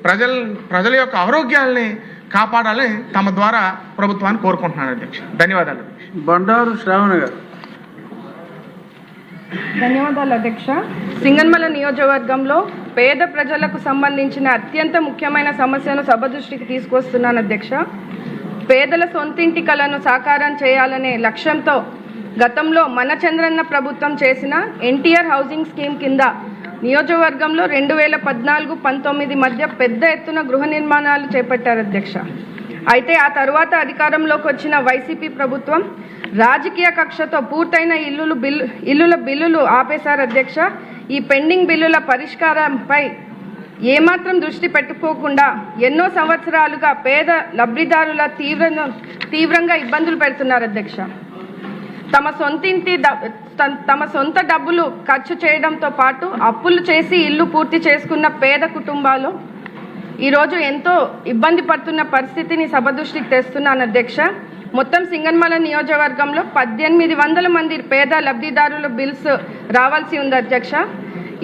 ప్రజల యొక్క ఆరోగ్యాలని కాపాడాలని తమ ద్వారా ప్రభుత్వాన్ని కోరుకుంటున్నాను అధ్యక్ష. ధన్యవాదాలు. బండారు శ్రావణ గారు. ధన్యవాదాలు అధ్యక్ష. సింగనమల నియోజకవర్గంలో పేద ప్రజలకు సంబంధించిన అత్యంత ముఖ్యమైన సమస్యను సభ దృష్టికి తీసుకొస్తున్నాను అధ్యక్ష. పేదల సొంతింటి కలను సాకారం చేయాలనే లక్ష్యంతో గతంలో మన చంద్రన్న ప్రభుత్వం చేసిన ఎన్టీఆర్ హౌసింగ్ స్కీమ్ కింద నియోజకవర్గంలో 2014-19 మధ్య పెద్ద ఎత్తున గృహ నిర్మాణాలు చేపట్టారు అధ్యక్ష. అయితే ఆ తర్వాత అధికారంలోకి వచ్చిన వైసీపీ ప్రభుత్వం రాజకీయ కక్షతో పూర్తయిన ఇల్లుల బిల్లులు ఆపేశారు అధ్యక్ష. ఈ పెండింగ్ బిల్లుల పరిష్కారంపై ఏమాత్రం దృష్టి పెట్టుకోకుండా ఎన్నో సంవత్సరాలుగా పేద లబ్ధిదారుల తీవ్రంగా ఇబ్బందులు పెడుతున్నారు అధ్యక్ష. తమ సొంత డబ్బులు ఖర్చు చేయడంతో పాటు అప్పులు చేసి ఇల్లు పూర్తి చేసుకున్న పేద కుటుంబాలు ఈరోజు ఎంతో ఇబ్బంది పడుతున్న పరిస్థితిని సభ దృష్టికి తెస్తున్నాను అధ్యక్ష. మొత్తం సింగనమల నియోజకవర్గంలో 1800 మంది పేద లబ్ధిదారుల బిల్స్ రావాల్సి ఉంది అధ్యక్ష.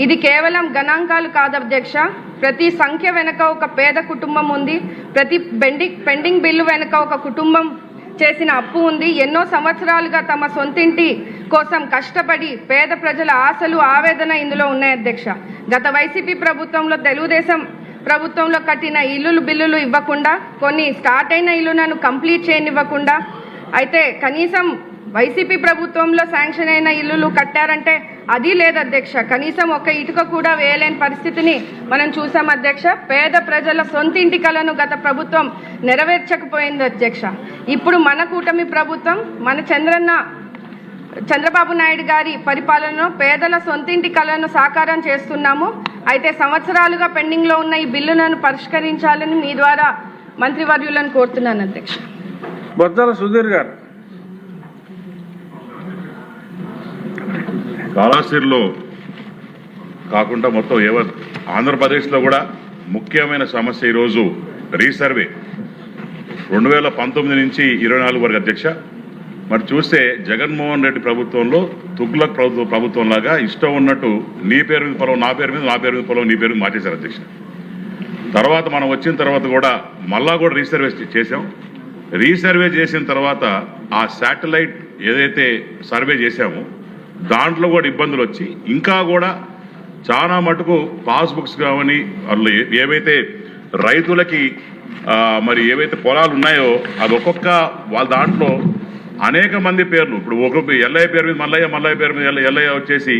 ఇది కేవలం గణాంకాలు కాదు అధ్యక్ష. ప్రతి సంఖ్య వెనుక ఒక పేద కుటుంబం ఉంది. ప్రతి పెండింగ్ బిల్లు వెనుక ఒక కుటుంబం చేసిన అప్పు ఉంది. ఎన్నో సంవత్సరాలుగా తమ సొంతింటి కోసం కష్టపడి పేద ప్రజల ఆశలు ఆవేదన ఇందులో ఉన్నాయి అధ్యక్ష. గత వైసీపీ ప్రభుత్వంలో తెలుగుదేశం ప్రభుత్వంలో కట్టిన బిల్లులు ఇవ్వకుండా, కొన్ని స్టార్ట్ అయిన ఇల్లులను కంప్లీట్ చేయనివ్వకుండా, అయితే కనీసం వైసీపీ ప్రభుత్వంలో శాంక్షన్ అయిన ఇల్లులు కట్టారంటే అది లేదు అధ్యక్ష. కనీసం ఒక ఇటుక కూడా వేయలేని పరిస్థితిని మనం చూసాం అధ్యక్ష. పేద ప్రజల సొంతింటి కలను గత ప్రభుత్వం నెరవేర్చకపోయింది అధ్యక్ష. ఇప్పుడు మన కూటమి ప్రభుత్వం, మన చంద్రబాబు నాయుడు గారి పరిపాలనలో పేదల సొంతింటి కలను సాకారం చేస్తున్నాము. అయితే సంవత్సరాలుగా పెండింగ్లో ఉన్న ఈ బిల్లులను పరిష్కరించాలని మీ ద్వారా మంత్రివర్యులను కోరుతున్నాను అధ్యక్ష. బొత్సల సుధీర్ గారు. కాళహస్తిలో కాకుండా మొత్తం ఆంధ్రప్రదేశ్లో కూడా ముఖ్యమైన సమస్య ఈరోజు రీసర్వే 2019 నుంచి 24 వరకు అధ్యక్ష. మరి చూస్తే జగన్మోహన్ రెడ్డి ప్రభుత్వంలో తుగ్లక్ ప్రభుత్వం లాగా ఇష్టం ఉన్నట్టు నీ పేరు మీద పొలం, నా పేరు మీద పొలం, నీ పేరు మీద మార్చేశారు అధ్యక్ష. తర్వాత మనం వచ్చిన తర్వాత కూడా మళ్ళా కూడా రీసర్వే చేసాం. రీసర్వే చేసిన తర్వాత ఆ శాటిలైట్ ఏదైతే సర్వే చేశామో దాంట్లో కూడా ఇబ్బందులు వచ్చి ఇంకా కూడా చాలా మటుకు పాస్బుక్స్ కావని వాళ్ళు ఏవైతే రైతులకి మరి ఏవైతే పొలాలు ఉన్నాయో అది ఒక్కొక్క వాళ్ళ దాంట్లో అనేక మంది పేర్లు, ఇప్పుడు ఒక్కొక్క ఎల్లయ్య పేరు మీద మల్లయ్య పేరు మీద ఎల్లయ్య వచ్చేసి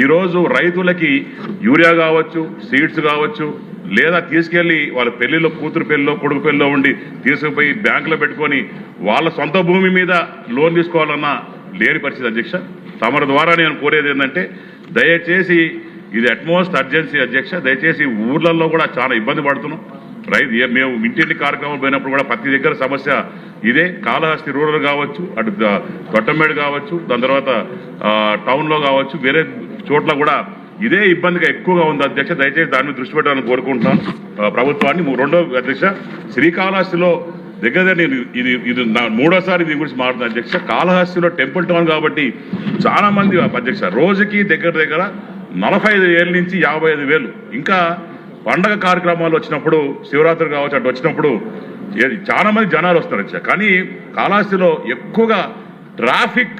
ఈరోజు రైతులకి యూరియా కావచ్చు, సీడ్స్ కావచ్చు, లేదా తీసుకెళ్ళి వాళ్ళ పెళ్లిలో, కూతురు పెళ్లిలో, కొడుకు పెళ్లిలో ఉండి తీసుకుపోయి బ్యాంకులో పెట్టుకొని వాళ్ళ సొంత భూమి మీద లోన్ తీసుకోవాలన్నా లేని పరిస్థితి అధ్యక్ష. తమరి ద్వారా నేను కోరేది ఏంటంటే దయచేసి ఇది అట్మోస్ట్ అర్జెన్సీ అధ్యక్ష. దయచేసి ఊర్లలో కూడా చాలా ఇబ్బంది పడుతున్నాం. మేము ఇంటింటి కార్యక్రమం పోయినప్పుడు కూడా ప్రతి దగ్గర సమస్య ఇదే. కాళహస్తి రూరల్ కావచ్చు, అటు తొట్టంబేడు కావచ్చు, దాని తర్వాత టౌన్లో కావచ్చు, వేరే చోట్ల కూడా ఇదే ఇబ్బందిగా ఎక్కువగా ఉంది అధ్యక్ష. దయచేసి దాని మీద దృష్టి పెట్టాలని కోరుకుంటున్నాను ప్రభుత్వాన్ని. రెండో అధ్యక్ష, శ్రీకాళహస్తిలో దగ్గర నేను ఇది మూడోసారి దీని గురించి మాట్లాడుతున్నాను అధ్యక్ష. కాళహస్తిలో టెంపుల్ టౌన్ కాబట్టి చాలా మంది అధ్యక్ష రోజుకి దగ్గర 45 ఏళ్ళ నుంచి 55,000 ఇంకా పండగ కార్యక్రమాలు వచ్చినప్పుడు, శివరాత్రి కావచ్చు, అటు వచ్చినప్పుడు చాలా మంది జనాలు వస్తారు అధ్యక్ష. కానీ కాళహస్తిలో ఎక్కువగా ట్రాఫిక్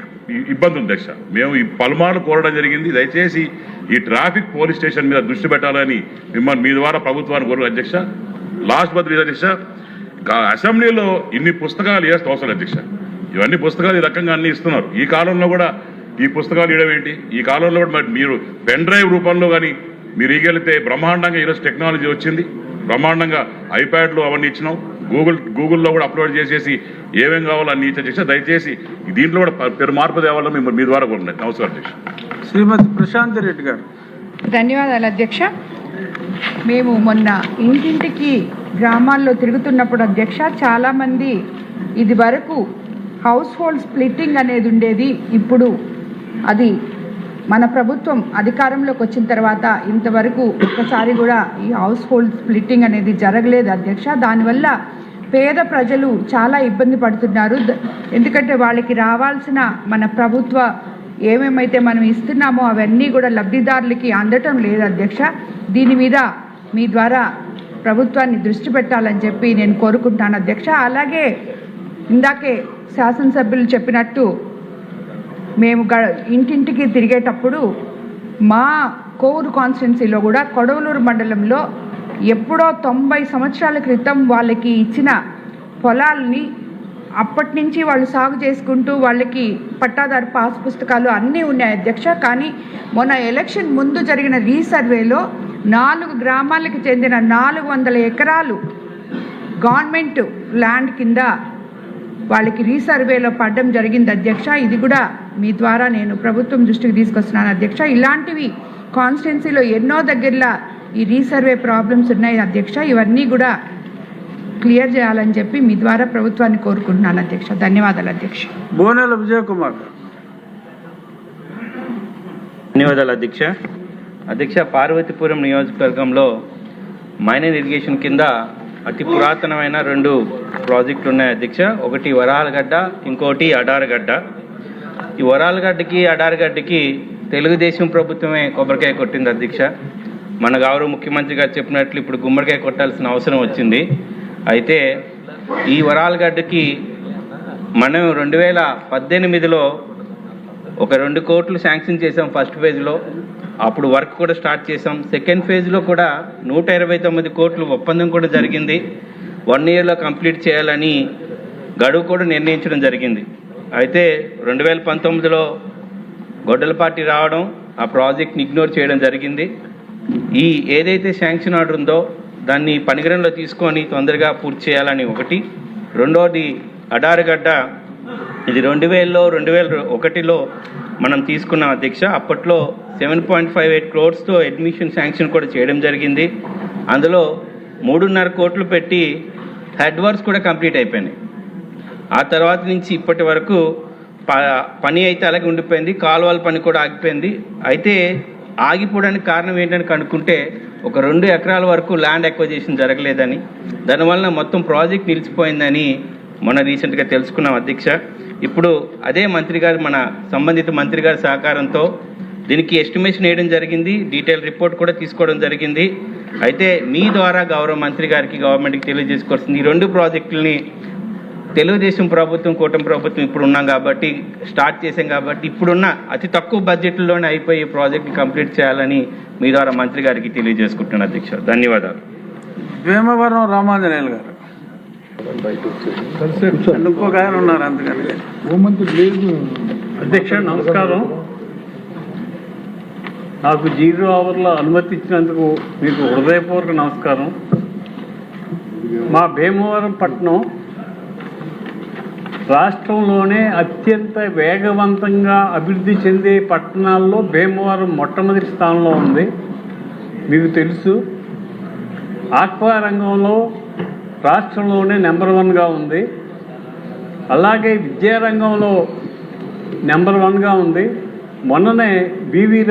ఇబ్బంది ఉంది అధ్యక్ష. మేము ఈ పలుమార్లు కోరడం జరిగింది. దయచేసి ఈ ట్రాఫిక్ పోలీస్ స్టేషన్ మీద దృష్టి పెట్టాలని మిమ్మల్ని మీ ద్వారా ప్రభుత్వాన్ని కోరు అధ్యక్ష. లాస్ట్ బద్రీ అధ్యక్ష, అసెంబ్లీలో ఇన్ని పుస్తకాలు వేస్తే అవసరం అధ్యక్ష. ఇవన్నీ పుస్తకాలు ఈ రకంగా అన్ని ఇస్తున్నారు. ఈ కాలంలో కూడా ఈ పుస్తకాలు ఇవ్వడం ఏంటి? ఈ కాలంలో కూడా మరి మీరు పెన్ డ్రైవ్ రూపంలో కానీ మీరు ఇగలితే బ్రహ్మాండంగా ఈరోజు టెక్నాలజీ వచ్చింది. బ్రహ్మాండంగా ఐప్యాడ్లు అవన్నీ ఇచ్చినాం. గూగుల్లో కూడా అప్లోడ్ చేసేసి ఏమేం కావాలో అన్ని ఇచ్చే. దయచేసి దీంట్లో కూడా పెరు మార్పు తేవాలని మేము మీ ద్వారా కోరుతున్నాం. నమస్కారం అధ్యక్ష. శ్రీమతి ప్రశాంత్ రెడ్డి గారు. ధన్యవాదాలు అధ్యక్ష. మేము మొన్న ఇంటింటికి గ్రామాల్లో తిరుగుతున్నప్పుడు అధ్యక్ష, చాలామంది ఇది వరకు హౌస్ హోల్డ్ స్ప్లిట్టింగ్ అనేది ఉండేది. ఇప్పుడు అది మన ప్రభుత్వం అధికారంలోకి వచ్చిన తర్వాత ఇంతవరకు ఒక్కసారి కూడా ఈ హౌస్ హోల్డ్ స్ప్లిట్టింగ్ అనేది జరగలేదు అధ్యక్ష. దానివల్ల పేద ప్రజలు చాలా ఇబ్బంది పడుతున్నారు. ఎందుకంటే వాళ్ళకి రావాల్సిన మన ప్రభుత్వ ఏమేమైతే మనం ఇస్తున్నామో అవన్నీ కూడా లబ్ధిదారులకి అందటం లేదు అధ్యక్ష. దీని మీద మీ ద్వారా ప్రభుత్వాన్ని దృష్టి పెట్టాలని చెప్పి నేను కోరుకుంటాను అధ్యక్ష. అలాగే ఇందాకే శాసనసభ్యులు చెప్పినట్టు మేము ఇంటింటికి తిరిగేటప్పుడు మా కోవూరు కాన్స్టిట్యున్సీలో కూడా కొడవలూరు మండలంలో ఎప్పుడో 90 సంవత్సరాల క్రితం వాళ్ళకి ఇచ్చిన పొలాలని అప్పటి నుంచి వాళ్ళు సాగు చేసుకుంటూ వాళ్ళకి పట్టాదారు పాస్ పుస్తకాలు అన్నీ ఉన్నాయి అధ్యక్ష. కానీ మొన్న ఎలక్షన్ ముందు జరిగిన రీసర్వేలో 4 గ్రామాలకు చెందిన 400 ఎకరాలు గవర్నమెంట్ ల్యాండ్ కింద వాళ్ళకి రీసర్వేలో పడడం జరిగింది అధ్యక్ష. ఇది కూడా మీ ద్వారా నేను ప్రభుత్వం దృష్టికి తీసుకొస్తున్నాను అధ్యక్ష. ఇలాంటివి కాన్స్టిట్యున్సీలో ఎన్నో దగ్గరలో ఈ రీసర్వే ప్రాబ్లమ్స్ ఉన్నాయి అధ్యక్ష. ఇవన్నీ కూడా క్లియర్ చేయాలని చెప్పి మీ ద్వారా ప్రభుత్వాన్ని కోరుకుంటున్నాను అధ్యక్ష. ధన్యవాదాలు అధ్యక్ష. బోనెల విజయ్ కుమార్ గారు. ధన్యవాదాలు అధ్యక్ష. అధ్యక్ష, పార్వతీపురం నియోజకవర్గంలో మైనర్ ఇరిగేషన్ కింద అతి పురాతనమైన 2 ప్రాజెక్టులు ఉన్నాయి అధ్యక్ష. ఒకటి వరాలగడ్డ, ఇంకోటి అడారగడ్డ. ఈ వరాలగడ్డకి అడారగడ్డకి తెలుగుదేశం ప్రభుత్వమే కొబ్బరికాయ కొట్టింది అధ్యక్ష. మన గౌరవ ముఖ్యమంత్రి గారు చెప్పినట్లు ఇప్పుడు గుమ్మడికాయ కొట్టాల్సిన అవసరం వచ్చింది. అయితే ఈ వరాలగడ్డకి మనం 2018లో ఒక 2 కోట్లు శాంక్షన్ చేసాం ఫస్ట్ ఫేజ్లో. అప్పుడు వర్క్ కూడా స్టార్ట్ చేసాం. సెకండ్ ఫేజ్లో కూడా 129 కోట్లు ఒప్పందం కూడా జరిగింది. 1 ఇయర్లో కంప్లీట్ చేయాలని గడువు కూడా నిర్ణయించడం జరిగింది. అయితే 2019లో గొడ్డల పార్టీ రావడం, ఆ ప్రాజెక్ట్ని ఇగ్నోర్ చేయడం జరిగింది. ఈ ఏదైతే శాంక్షన్ ఆర్డర్ ఉందో దాన్ని పనిగరంలో తీసుకొని తొందరగా పూర్తి చేయాలని ఒకటి. రెండోది అడారగడ్డ, ఇది 2001లో మనం తీసుకున్నాం అధ్యక్ష. అప్పట్లో 7.58 crores అడ్మిషన్ శాంక్షన్ కూడా చేయడం జరిగింది. అందులో 3.5 కోట్లు పెట్టి హెడ్ వర్క్స్ కూడా కంప్లీట్ అయిపోయినాయి. ఆ తర్వాత నుంచి ఇప్పటి వరకు పని అయితే అలాగే ఉండిపోయింది. కాలువల పని కూడా ఆగిపోయింది. అయితే ఆగిపోవడానికి కారణం ఏంటని కనుక్కుంటే ఒక 2 ఎకరాల వరకు ల్యాండ్ ఎక్విజిషన్ జరగలేదని, దానివల్ల మొత్తం ప్రాజెక్ట్ నిలిచిపోయిందని మొన్న రీసెంట్గా తెలుసుకున్నాం అధ్యక్ష. ఇప్పుడు అదే మంత్రి గారు, మన సంబంధిత మంత్రి గారి సహకారంతో దీనికి ఎస్టిమేషన్ వేయడం జరిగింది. డీటెయిల్ రిపోర్ట్ కూడా తీసుకోవడం జరిగింది. అయితే మీ ద్వారా గౌరవ మంత్రి గారికి, గవర్నమెంట్కి తెలియజేసుకోవాల్సింది, ఈ 2 ప్రాజెక్టులని తెలుగుదేశం ప్రభుత్వం, కూటమి ప్రభుత్వం ఇప్పుడు ఉన్నాం కాబట్టి, స్టార్ట్ చేసాం కాబట్టి, ఇప్పుడున్న అతి తక్కువ బడ్జెట్లోనే అయిపోయి ఈ ప్రాజెక్ట్ని కంప్లీట్ చేయాలని మీ ద్వారా మంత్రి గారికి తెలియజేసుకుంటున్నాను అధ్యక్ష. ధన్యవాదాలు. భీమవరం రామాంజనేయులు గారు. ఇంకొక ఆయన ఉన్నారు అందుకని. అధ్యక్ష నమస్కారం. నాకు 0 అవర్లో అనుమతి ఇచ్చినందుకు మీకు హృదయపూర్వక నమస్కారం. మా భీమవరం పట్టణం రాష్ట్రంలోనే అత్యంత వేగవంతంగా అభివృద్ధి చెందే పట్టణాల్లో భీమవరం మొట్టమొదటి స్థానంలో ఉంది. మీకు తెలుసు, ఆక్వా రంగంలో రాష్ట్రంలోనే నెంబర్ 1గా ఉంది. అలాగే విద్యారంగంలో నెంబర్ 1గా ఉంది. మొన్ననే బివి